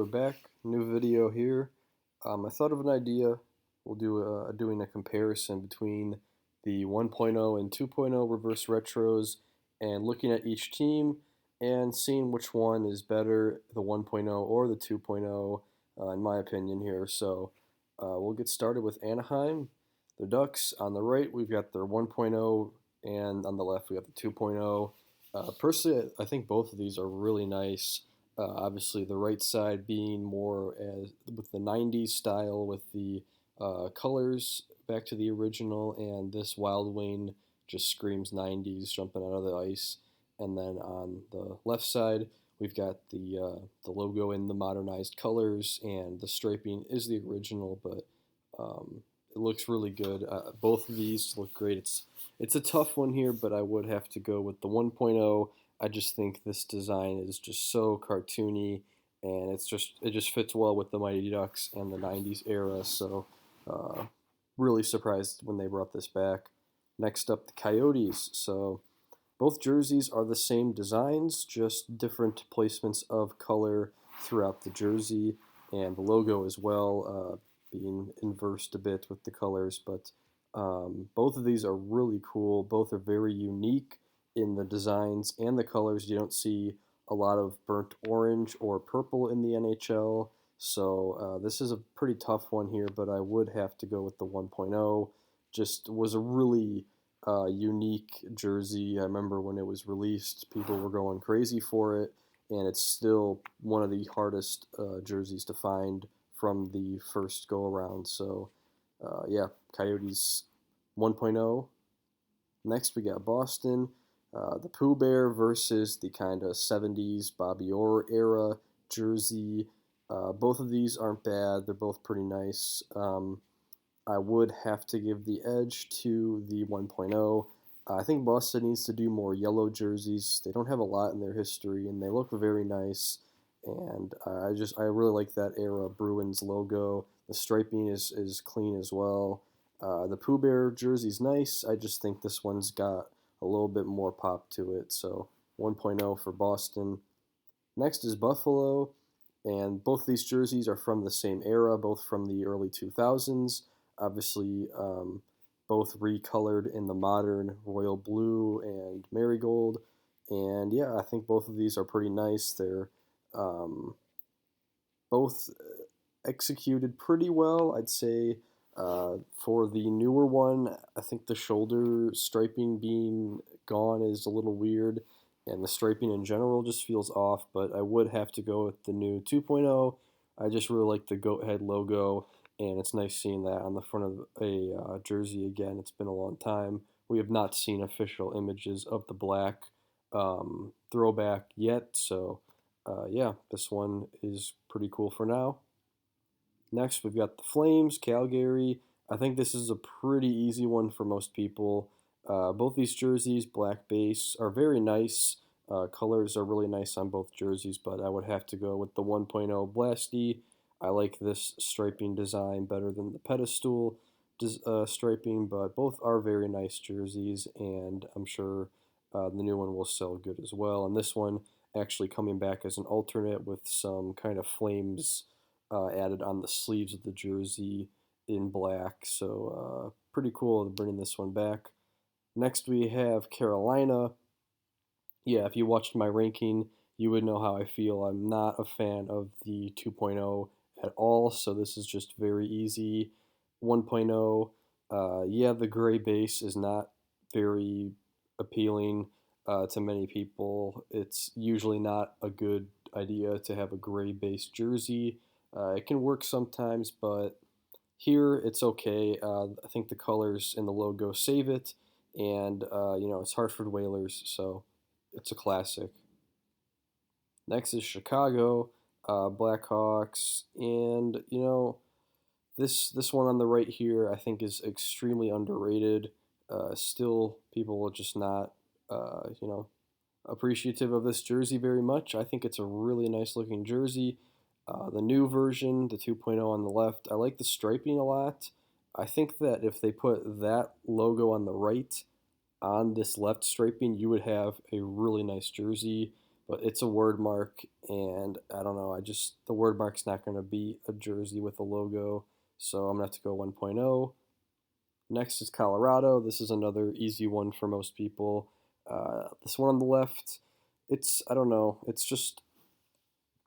back, new video here. I thought of an idea. We'll do doing a comparison between the 1.0 and 2.0 reverse retros and looking at each team and seeing which one is better, the 1.0 or the 2.0, in my opinion here. So we'll get started with Anaheim. The Ducks on the right, we've got their 1.0, and on the left, we got the 2.0. Personally, I think both of these are really nice. Obviously, the right side being more as with the 90s style with the colors back to the original, and this Wild Wing just screams 90s jumping out of the ice. And then on the left side, we've got the logo in the modernized colors, and the striping is the original, but it looks really good. Both of these look great. It's a tough one here, but I would have to go with the 1.0. I just think this design is just so cartoony, and it just fits well with the Mighty Ducks and the '90s era. So, uh, really surprised when they brought this back. Next up, the Coyotes. So both jerseys are the same designs, just different placements of color throughout the jersey, and the logo as well, being inversed a bit with the colors. But both of these are really cool. Both are very unique in the designs and the colors. You don't see a lot of burnt orange or purple in the NHL. So this is a pretty tough one here, but I would have to go with the 1.0. Just was a really unique jersey. I remember when it was released, people were going crazy for it, and it's still one of the hardest jerseys to find from the first go around. So, yeah, Coyotes 1.0. Next, we got Boston, the Pooh Bear versus the kind of 70s Bobby Orr era jersey. Both of these aren't bad, they're both pretty nice. I would have to give the edge to the 1.0. I think Boston needs to do more yellow jerseys. They don't have a lot in their history, and they look very nice. And I really like that era Bruins logo. The striping is clean as well. The Pooh Bear jersey's nice. I just think this one's got a little bit more pop to it. So 1.0 for Boston. Next is Buffalo, and both these jerseys are from the same era, both from the early 2000s. Obviously, both recolored in the modern royal blue and marigold. And yeah, I think both of these are pretty nice. They're um, both executed pretty well. I'd say for the newer one, I think the shoulder striping being gone is a little weird, and the striping in general just feels off. But I would have to go with the new 2.0. I just really like the goat head logo, and it's nice seeing that on the front of a jersey again. It's been a long time. We have not seen official images of the black throwback yet, so yeah, this one is pretty cool for now. Next, we've got the Flames, Calgary. I think this is a pretty easy one for most people. Both these jerseys, black base, are very nice. Colors are really nice on both jerseys, but I would have to go with the 1.0 Blasty. I like this striping design better than the pedestal striping, but both are very nice jerseys, and I'm sure the new one will sell good as well. And this one actually coming back as an alternate with some kind of flames added on the sleeves of the jersey in black. So pretty cool bringing this one back. Next we have Carolina. Yeah, if you watched my ranking, you would know how I feel. I'm not a fan of the 2.0 at all, so this is just very easy. 1.0, yeah, the gray base is not very appealing to many people. It's usually not a good idea to have a gray base jersey. It can work sometimes, but here it's okay. I think the colors in the logo save it, and it's Hartford Whalers, so it's a classic. Next is Chicago Blackhawks, and this one on the right here I think is extremely underrated. Still, people are just not appreciative of this jersey very much. I think it's a really nice looking jersey. The new version, the 2.0 on the left, I like the striping a lot. I think that if they put that logo on the right on this left striping, you would have a really nice jersey. but it's a word mark, and I don't know. I just the word mark's not going to be a jersey with a logo, so I'm gonna have to go 1.0. Next is Colorado. This is another easy one for most people. This one on the left, it's I don't know. It's just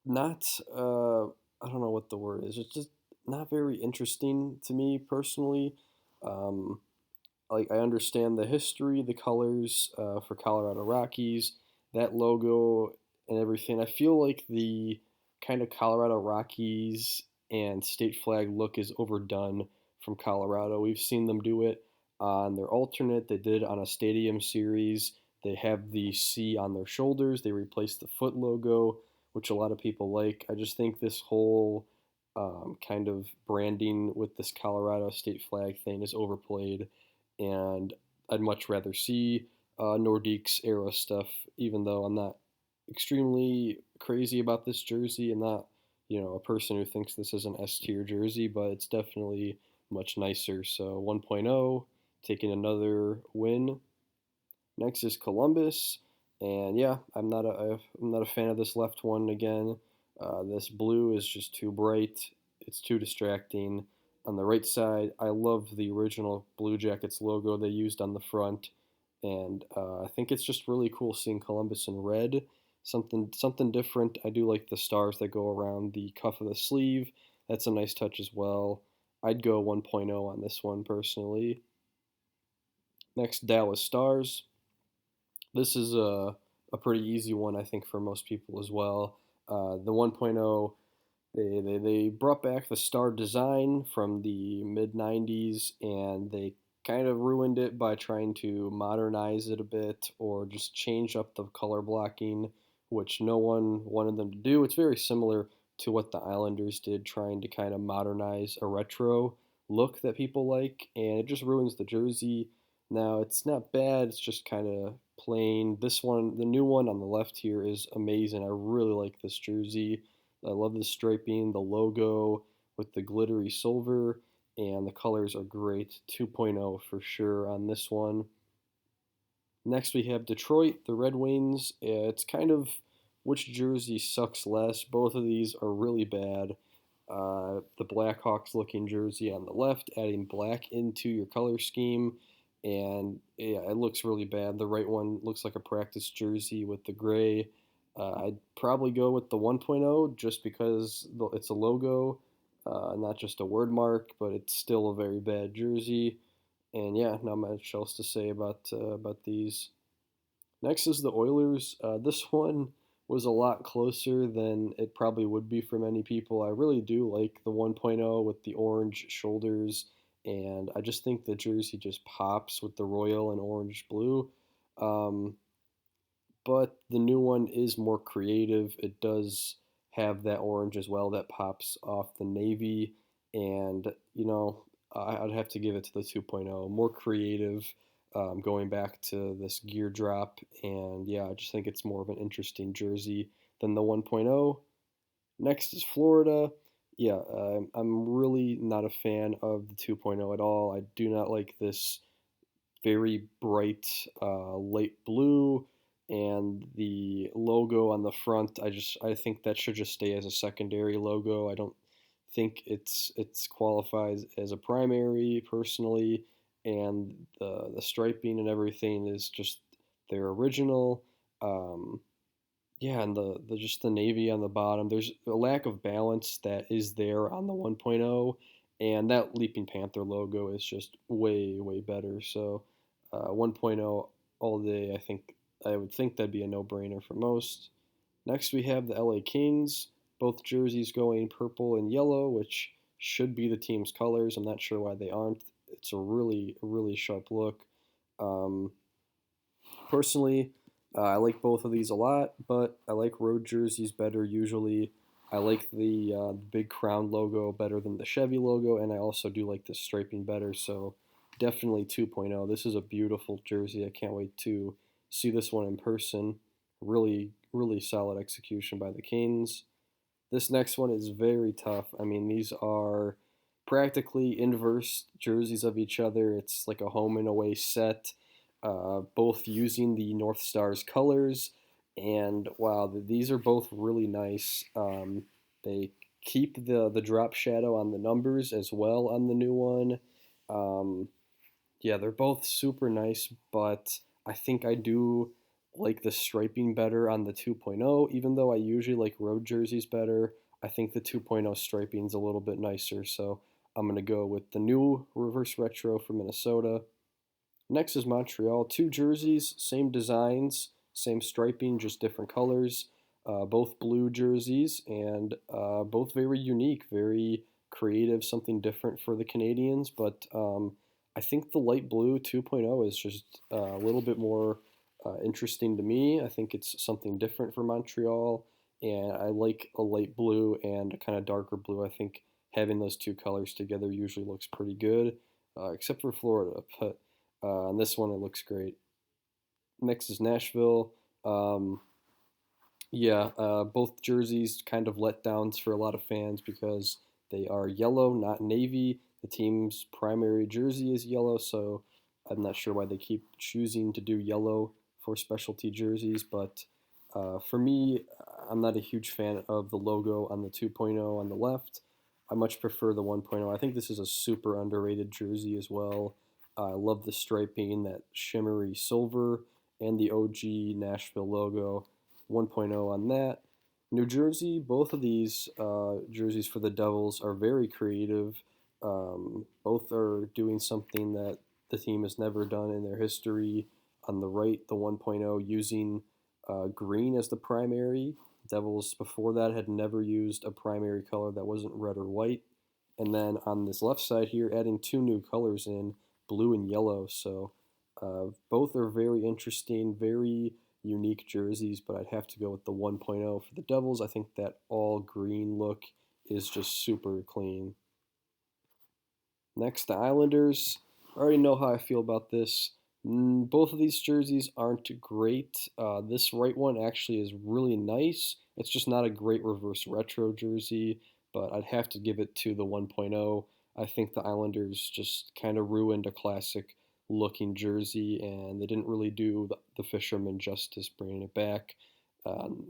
not. I don't know what the word is. It's just not very interesting to me personally. Um, like I understand the history, the colors for Colorado Rockies, that logo and everything. I feel like the kind of Colorado Rockies and state flag look is overdone from Colorado. We've seen them do it on their alternate. They did it on a stadium series. They have the C on their shoulders. They replaced the foot logo, which a lot of people like. I just think this whole kind of branding with this Colorado state flag thing is overplayed, and I'd much rather see Nordique's era stuff, even though I'm not extremely crazy about this jersey. I'm not, a person who thinks this is an S tier jersey, but it's definitely much nicer. So 1.0, taking another win. Next is Columbus, and yeah, I'm not a fan of this left one again. This blue is just too bright. It's too distracting. On the right side, I love the original Blue Jackets logo they used on the front, and I think it's just really cool seeing Columbus in red. Something different. I do like the stars that go around the cuff of the sleeve. That's a nice touch as well. I'd go 1.0 on this one personally. Next, Dallas Stars. This is a pretty easy one, I think, for most people as well. The 1.0, they brought back the star design from the mid 90s, and they kind of ruined it by trying to modernize it a bit or just change up the color blocking, which no one wanted them to do. It's very similar to what the Islanders did, trying to kind of modernize a retro look that people like, and it just ruins the jersey. Now, it's not bad, it's just kind of plain. This one, the new one on the left here, is amazing. I really like this jersey. I love the striping, the logo with the glittery silver, and the colors are great. 2.0 for sure on this one. Next, we have Detroit, the Red Wings. It's kind of which jersey sucks less. Both of these are really bad. The Blackhawks looking jersey on the left, adding black into your color scheme, and yeah, it looks really bad. The right one looks like a practice jersey with the gray. I'd probably go with the 1.0 just because it's a logo, not just a word mark, but it's still a very bad jersey. And yeah, not much else to say about these. Next is the Oilers. This one was a lot closer than it probably would be for many people. I really do like the 1.0 with the orange shoulders, and I just think the jersey just pops with the royal and orange blue. Um, but the new one is more creative. It does have that orange as well that pops off the navy, and I'd have to give it to the 2.0. More creative, going back to this gear drop, and yeah, I just think it's more of an interesting jersey than the 1.0. Next is Florida. Yeah, I'm really not a fan of the 2.0 at all. I do not like this very bright light blue, and the logo on the front. I think that should just stay as a secondary logo. I don't think it's qualifies as a primary personally, and the striping and everything is just their original. Um, yeah, and the just the navy on the bottom. There's a lack of balance that is there on the 1.0, and that Leaping Panther logo is just way better. So 1.0 all day. I would think that'd be a no-brainer for most. Next we have the LA Kings. Both jerseys going purple and yellow, which should be the team's colors. I'm not sure why they aren't. It's a really sharp look. Um, Personally, I like both of these a lot, but I like road jerseys better usually. I like the big crown logo better than the Chevy logo, and I also do like the striping better. So definitely 2.0. This is a beautiful jersey. I can't wait to see this one in person. Really solid execution by the Kings. This next one is very tough. I mean, these are practically inverse jerseys of each other. It's like a home and away set, both using the North Stars colors. And wow, these are both really nice. They keep the drop shadow on the numbers as well on the new one. Um, yeah, they're both super nice, but I think I do like the striping better on the 2.0, even though I usually like road jerseys better. I think the 2.0 striping is a little bit nicer, so I'm going to go with the new reverse retro for Minnesota. Next is Montreal. Two jerseys, same designs, same striping, just different colors. Both blue jerseys and both very unique, very creative, something different for the Canadians. But I think the light blue 2.0 is just a little bit more interesting to me. I think it's something different for Montreal, and I like a light blue and a kind of darker blue. I think having those two colors together usually looks pretty good, except for Florida. But on this one, it looks great. Next is Nashville. Um, yeah, both jerseys kind of letdowns for a lot of fans because they are yellow, not navy. The team's primary jersey is yellow, so I'm not sure why they keep choosing to do yellow for specialty jerseys. But for me, I'm not a huge fan of the logo on the 2.0 on the left. I much prefer the 1.0. I think this is a super underrated jersey as well. I love the striping, that shimmery silver, and the OG Nashville logo. 1.0 on that. New Jersey, both of these jerseys for the Devils are very creative. Both are doing something that the team has never done in their history. On the right, the 1.0 using green as the primary. Devils before that had never used a primary color that wasn't red or white. And then on this left side here, adding two new colors in blue and yellow. So both are very interesting, very unique jerseys, but I'd have to go with the 1.0 for the Devils. I think that all green look is just super clean. Next, the Islanders. I already know how I feel about this. Both of these jerseys aren't great. This right one actually is really nice. It's just not a great reverse retro jersey, but I'd have to give it to the 1.0. I think the Islanders just kind of ruined a classic looking jersey, and they didn't really do the Fisherman justice bringing it back.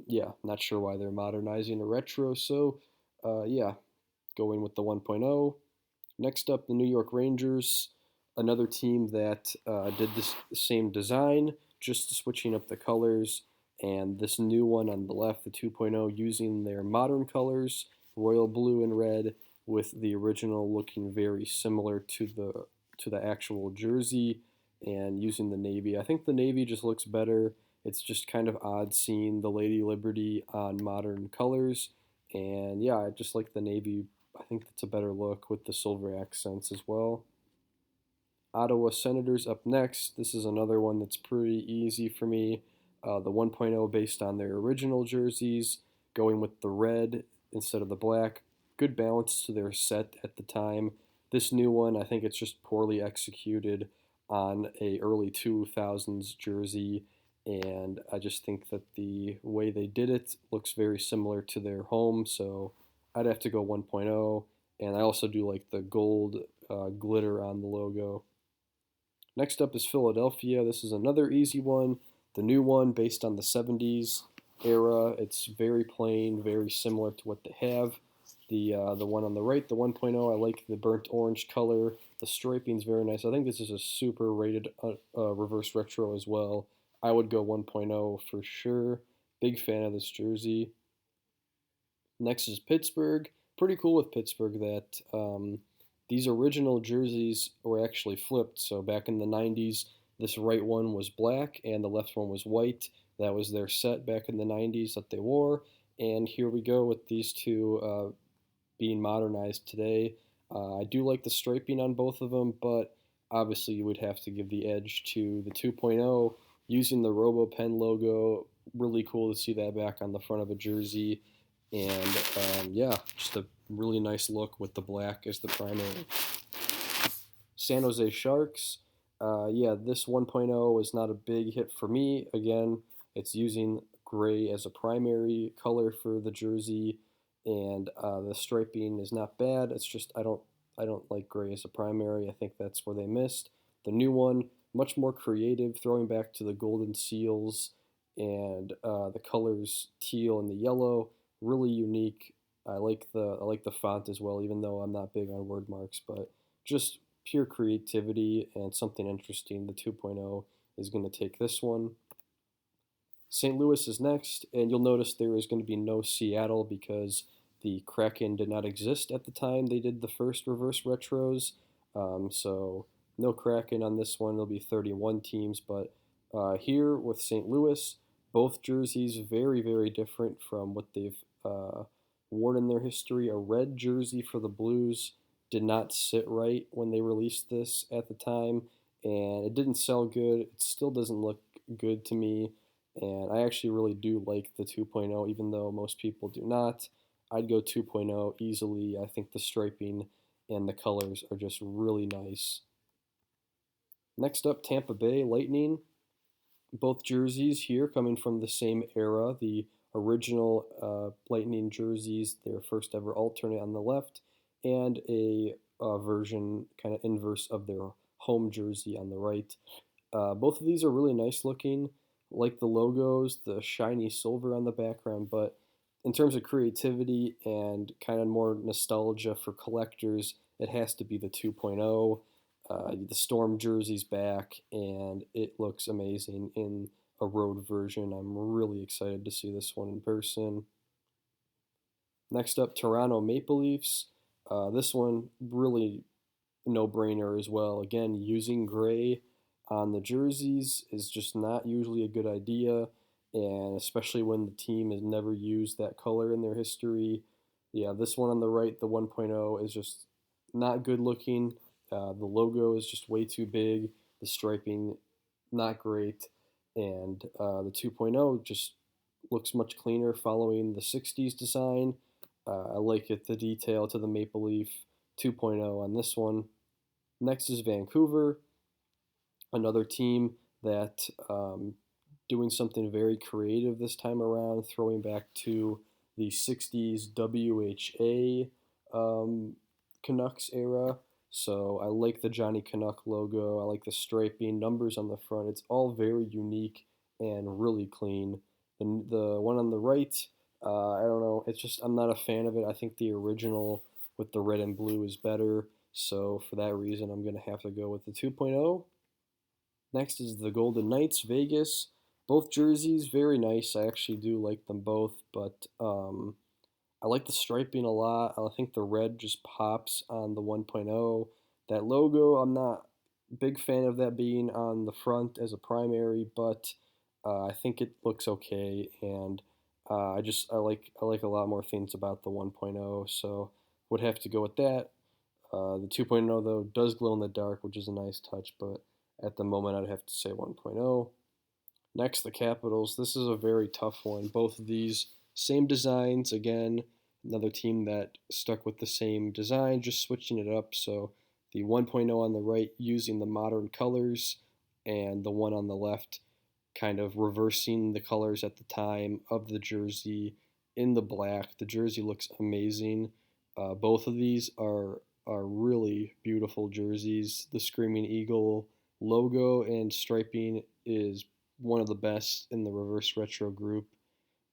Yeah, not sure why they're modernizing a retro, so yeah, going with the 1.0. Next up, the New York Rangers, another team that did this same design, just switching up the colors. And this new one on the left, the 2.0, using their modern colors, royal blue and red, with the original looking very similar to the actual jersey, and using the navy. I think the navy just looks better. It's just kind of odd seeing the Lady Liberty on modern colors, and yeah, I just like the navy. I think that's a better look with the silver accents as well. Ottawa Senators up next. This is another one that's pretty easy for me. The 1.0 based on their original jerseys, going with the red instead of the black. Good balance to their set at the time. This new one, I think it's just poorly executed on a early 2000s jersey, and I just think that the way they did it looks very similar to their home, so I'd have to go 1.0. And I also do like the gold glitter on the logo. Next up is Philadelphia. This is another easy one. The new one based on the 70s era. It's very plain, very similar to what they have. The one on the right, the 1.0, I like the burnt orange color. The striping is very nice. I think this is a super rated reverse retro as well. I would go 1.0 for sure. Big fan of this jersey. Next is Pittsburgh. Pretty cool with Pittsburgh that these original jerseys were actually flipped. So back in the 90s, this right one was black and the left one was white. That was their set back in the 90s that they wore. And here we go with these two being modernized today. I do like the striping on both of them, but obviously you would have to give the edge to the 2.0 using the RoboPen logo. Really cool to see that back on the front of a jersey. And yeah, just a really nice look with the black as the primary. San Jose Sharks. Yeah, this 1.0 is not a big hit for me. Again, it's using gray as a primary color for the jersey, and the striping is not bad. It's just I don't like gray as a primary. I think that's where they missed. The new one, much more creative, throwing back to the Golden Seals, and the colors teal and the yellow, really unique. I like the font as well, even though I'm not big on word marks, but just pure creativity and something interesting. The 2.0 is going to take this one. St. Louis is next, and you'll notice there is going to be no Seattle because the Kraken did not exist at the time they did the first reverse retros. So no Kraken on this one. There'll be 31 teams, but here with St. Louis, both jerseys very, very different from what they've worn in their history. A red jersey for the Blues did not sit right when they released this at the time, and it didn't sell good. It still doesn't look good to me, and I actually really do like the 2.0, even though most people do not. I'd go 2.0 easily. I think the striping and the colors are just really nice. Next up, Tampa Bay Lightning. Both jerseys here coming from the same era. The original Lightning jerseys, their first ever alternate on the left, and a version kind of inverse of their home jersey on the right. Both of these are really nice looking, like the logos, the shiny silver on the background, but in terms of creativity and kind of more nostalgia for collectors, it has to be the 2.0. The Storm jersey's back, and it looks amazing in a road version. I'm really excited to see this one in person. Next up, Toronto Maple Leafs. This one really no-brainer as well. Again, using gray on the jerseys is just not usually a good idea, and especially when the team has never used that color in their history. Yeah, this one on the right, the 1.0, is just not good looking. The logo is just way too big. The striping, not great. And the 2.0 just looks much cleaner following the 60s design. I like it, the detail to the Maple Leaf 2.0 on this one. Next is Vancouver, another team that doing something very creative this time around, throwing back to the 60s WHA Canucks era. So I like the Johnny Canuck logo. I like the striping, numbers on the front. It's all very unique and really clean. The one on the right, I don't know. It's just I'm not a fan of it. I think the original with the red and blue is better. So for that reason, I'm going to have to go with the 2.0. Next is the Golden Knights, Vegas. Both jerseys, very nice. I actually do like them both, but I like the striping a lot. I think the red just pops on the 1.0. That logo, I'm not a big fan of that being on the front as a primary, but I think it looks okay, and I like a lot more things about the 1.0, so would have to go with that. The 2.0 though does glow in the dark, which is a nice touch, but at the moment I'd have to say 1.0. Next, the Capitals. This is a very tough one. Both of these same designs. Again, another team that stuck with the same design, just switching it up. So the 1.0 on the right using the modern colors, and the one on the left kind of reversing the colors at the time of the jersey in the black. The jersey looks amazing. Both of these are really beautiful jerseys. The Screaming Eagle logo and striping is one of the best in the reverse retro group.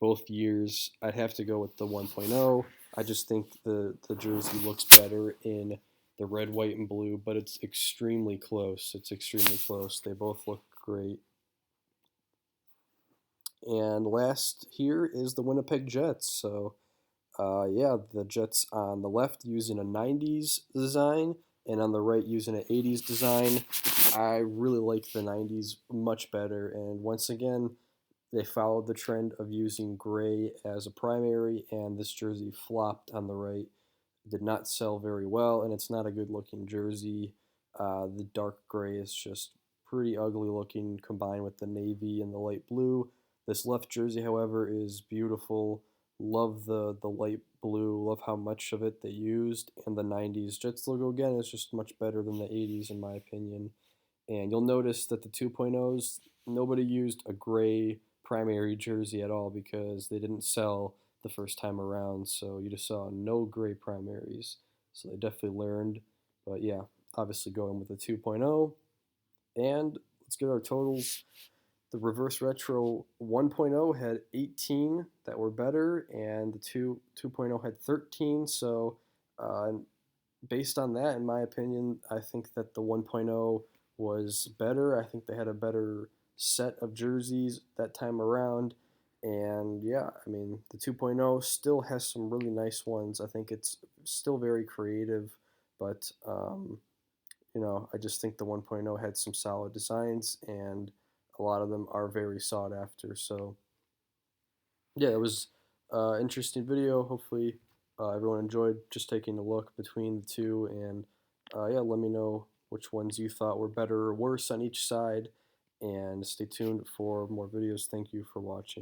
Both years, I'd have to go with the 1.0. I just think the jersey looks better in the red, white, and blue, but it's extremely close. It's extremely close. They both look great. And last here is the Winnipeg Jets. So yeah, the Jets on the left using a 90s design, and on the right using an 80s design. I really like the 90s much better, and once again, they followed the trend of using gray as a primary, and this jersey flopped on the right. It did not sell very well, and it's not a good looking jersey. The dark gray is just pretty ugly looking combined with the navy and the light blue. This left jersey, however, is beautiful. Love the light blue. Love how much of it they used. And the 90s Jets logo, again, is just much better than the 80s, in my opinion. And you'll notice that the 2.0s, nobody used a gray primary jersey at all because they didn't sell the first time around. So you just saw no gray primaries. So they definitely learned. But yeah, obviously going with the 2.0. And let's get our totals. The Reverse Retro 1.0 had 18 that were better, and the 2.0 had 13. So, based on that, in my opinion, I think that the 1.0 was better. I think they had a better set of jerseys that time around. And yeah, I mean, the 2.0 still has some really nice ones. I think it's still very creative, but I just think the 1.0 had some solid designs, and a lot of them are very sought after. So yeah, it was interesting video. Hopefully, everyone enjoyed just taking a look between the two, and yeah, let me know which ones you thought were better or worse on each side, and stay tuned for more videos. Thank you for watching.